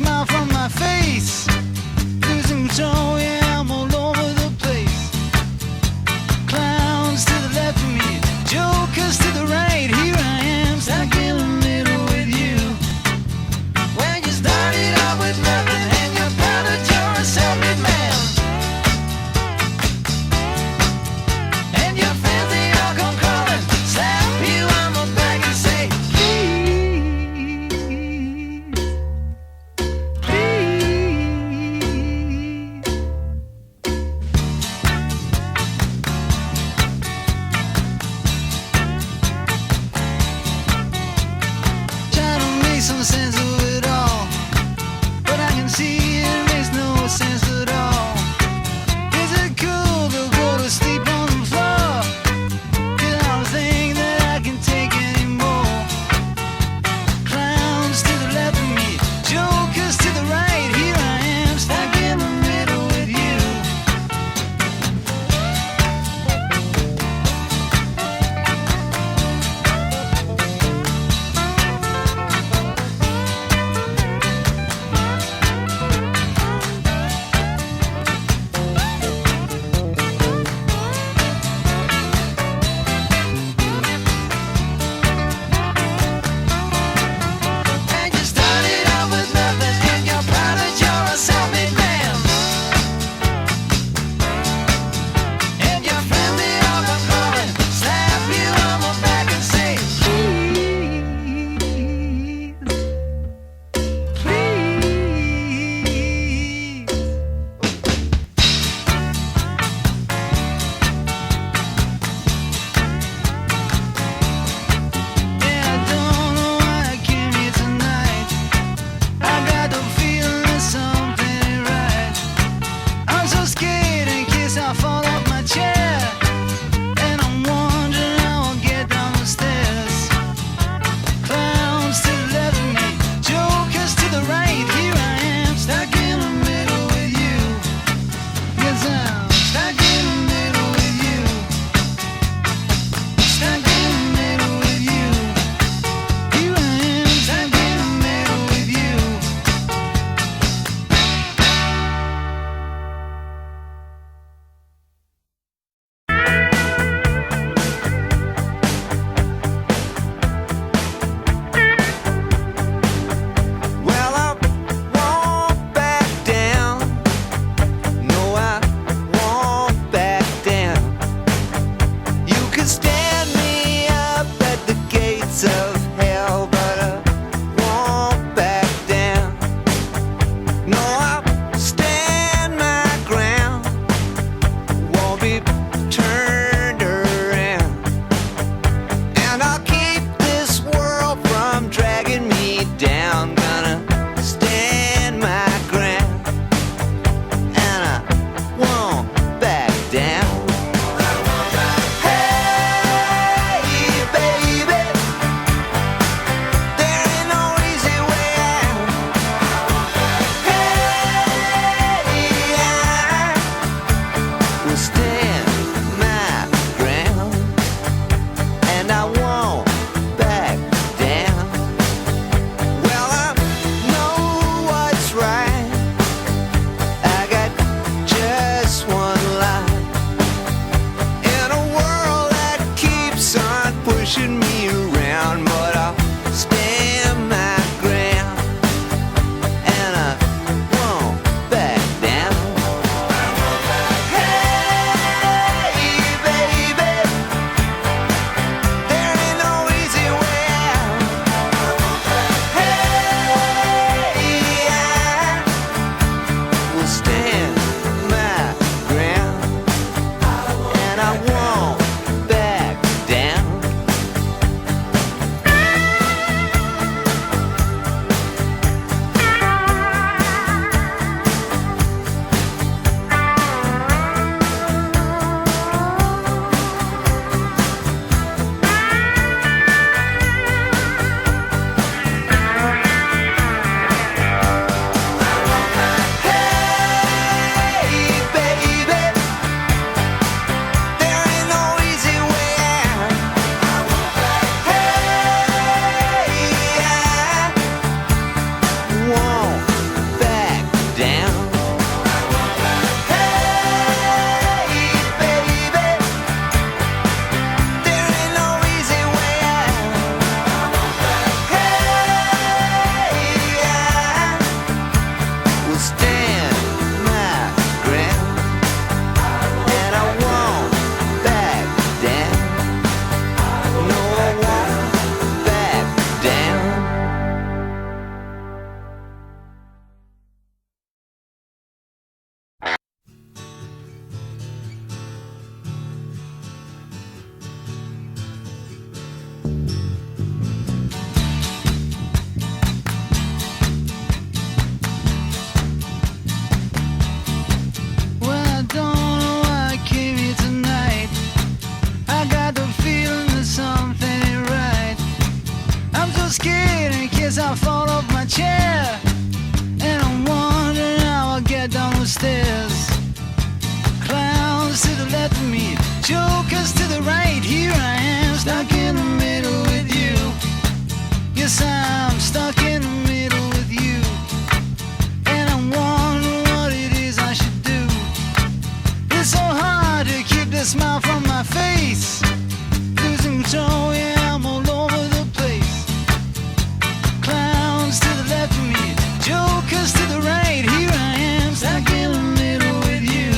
smile from my face. Losing control, yeah, I'm all over the place. Clowns to the left of me, jokers to the right. Here I am, stuck in the middle with you. When you started out with nothing and you're proud that you're a self-made man. And your friends, they all come crawling, slap you on the back and say, please, please. stairs. Clowns to the left of me, jokers to the right. Here I am, stuck in the middle with you. Yes, I'm stuck in the middle with you. And I'm wondering what it is I should do. It's so hard to keep the smile from my face. Losing control, yeah, I'm all over the place. Clowns to the left of me, jokers to the right. Here I am, stuck in the middle with you.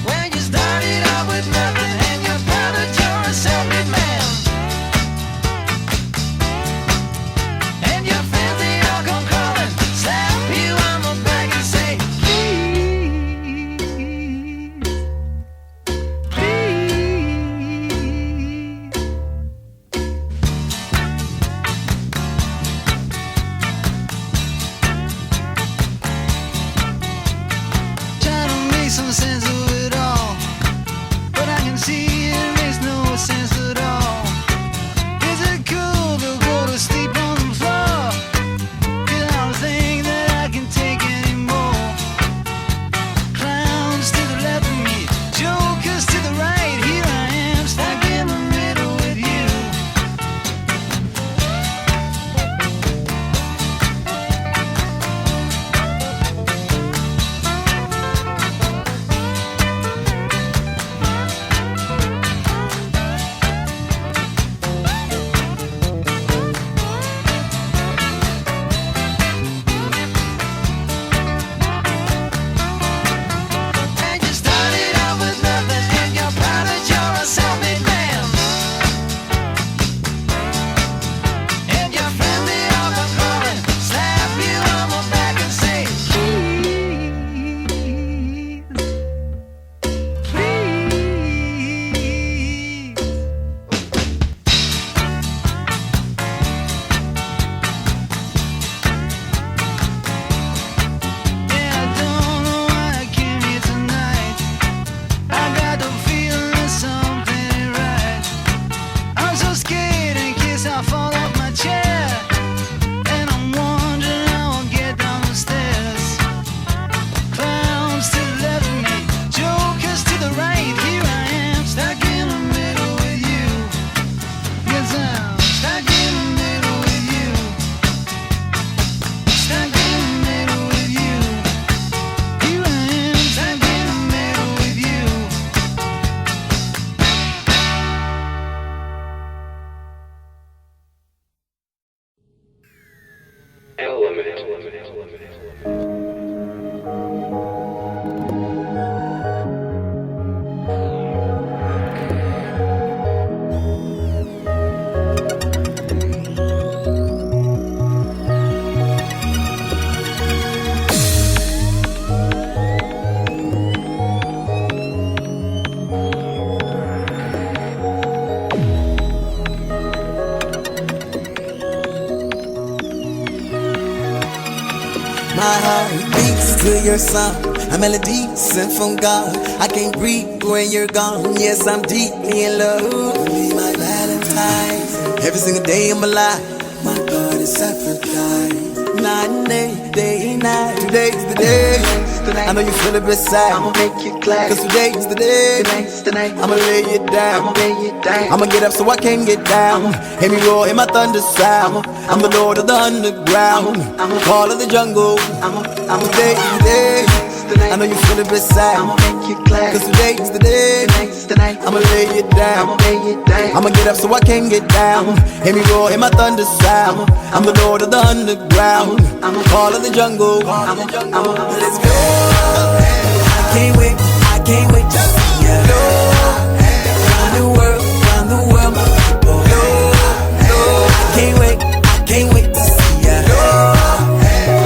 When you started out with nothing and you're proud that you're a self-made man. And your friends, they all come crawling, slap you on the back and say, please, please. Try to make some sense of it all, but I can see it makes no sense at all. Is it cool to go to sleep on the floor? 'Cause I don't think that I can take anymore. Clowns to the left of me, jokers to the right. Here I am, stuck in the middle with you. And you started out with nothing and you're proud that you're a self-made man. And your friends, they all come crawling, slap you on the back and say, please, please. Yeah, I don't know why I came here tonight. I got the feeling that something ain't right. I'm so scared in case I fall off my chair. And I'm wondering how I'll get down the stairs. Clowns to the left of me, jokers to the right. Here I am, stuck in the middle with you. Yes, I'm stuck in the middle with you. Stuck in the middle with you. Here I am, stuck in the middle with you. My heart beats to your song, a melody sent from God. I can't breathe when you're gone. Yes, I'm deeply in love. Be my Valentine. Every single day of my life, my God is sacrificed. Night and day and night. Today's the day. I know you feel it beside. I'ma make you glad. Cause today's the day. Tonight's the night. I'ma lay it down. I'ma lay it down. I'ma get up so I can get down. Hear me roar, hear my thunder sound. I'm the Lord of the underground. Call of the jungle. Today's the day. I know you feel it beside. I'ma make you glad. Cause today's the day. Tonight's the night. I'ma lay it down. I'ma lay it down. I'ma get up so I can get down. Hear me roar, hear my thunder sound. I'm the Lord of the underground. Call of the jungle. Let's go. I can't wait to see ya. Round the world, my people. I can't wait to see ya.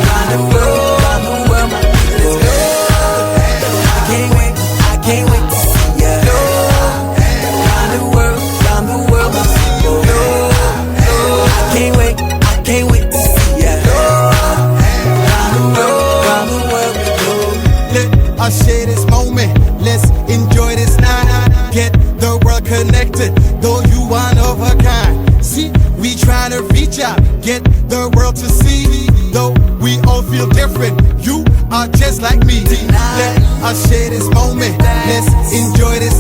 Round the world, my people. I can't wait to see ya. Round the world, my people. I can't wait to see ya. Round the world, we go. Let us share this moment. Let's enjoy this night. Get the world connected, though you one of a kind. See, we try to reach out, get the world to see. Though we all feel different, you are just just like me. Let us share this moment. Let's enjoy this